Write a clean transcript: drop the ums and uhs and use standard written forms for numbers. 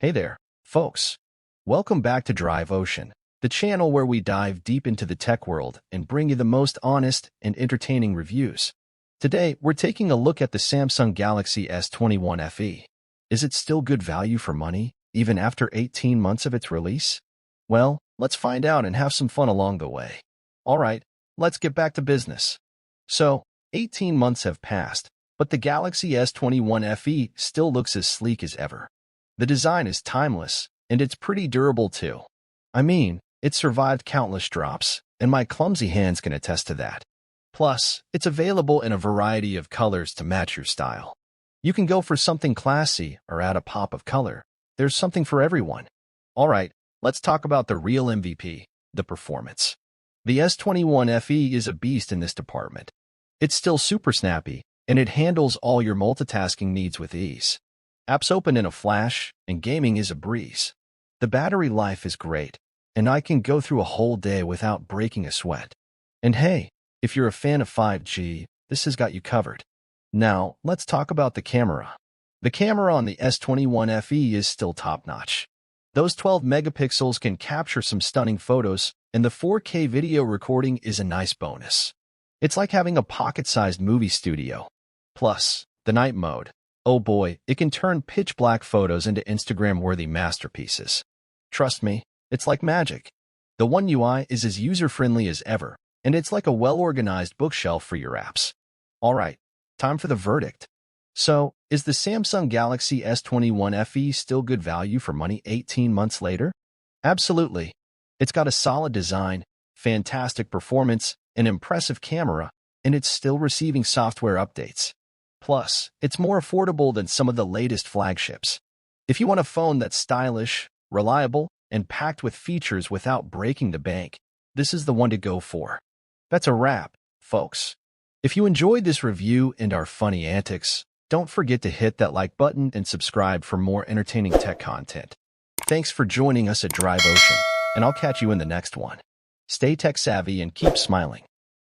Hey there, folks. Welcome back to Drive Ocean, the channel where we dive deep into the tech world and bring you the most honest and entertaining reviews. Today, we're taking a look at the Samsung Galaxy S21 FE. Is it still good value for money, even after 18 months of its release? Well, let's find out and have some fun along the way. All right, let's get back to business. So, 18 months have passed, but the Galaxy S21 FE still looks as sleek as ever. The design is timeless, and it's pretty durable too. I mean, it survived countless drops, and my clumsy hands can attest to that. Plus, it's available in a variety of colors to match your style. You can go for something classy or add a pop of color. There's something for everyone. All right, let's talk about the real MVP, the performance. The S21 FE is a beast in this department. It's still super snappy, and it handles all your multitasking needs with ease. Apps open in a flash, and gaming is a breeze. The battery life is great, and I can go through a whole day without breaking a sweat. And hey, if you're a fan of 5G, this has got you covered. Now, let's talk about the camera. The camera on the S21 FE is still top-notch. Those 12 megapixels can capture some stunning photos, and the 4K video recording is a nice bonus. It's like having a pocket-sized movie studio. Plus, the night mode. Oh boy, it can turn pitch-black photos into Instagram-worthy masterpieces. Trust me, it's like magic. The One UI is as user-friendly as ever, and it's like a well-organized bookshelf for your apps. All right, time for the verdict. So, is the Samsung Galaxy S21 FE still good value for money 18 months later? Absolutely. It's got a solid design, fantastic performance, an impressive camera, and it's still receiving software updates. Plus, it's more affordable than some of the latest flagships. If you want a phone that's stylish, reliable, and packed with features without breaking the bank, this is the one to go for. That's a wrap, folks. If you enjoyed this review and our funny antics, don't forget to hit that like button and subscribe for more entertaining tech content. Thanks for joining us at Drive Ocean, and I'll catch you in the next one. Stay tech savvy and keep smiling.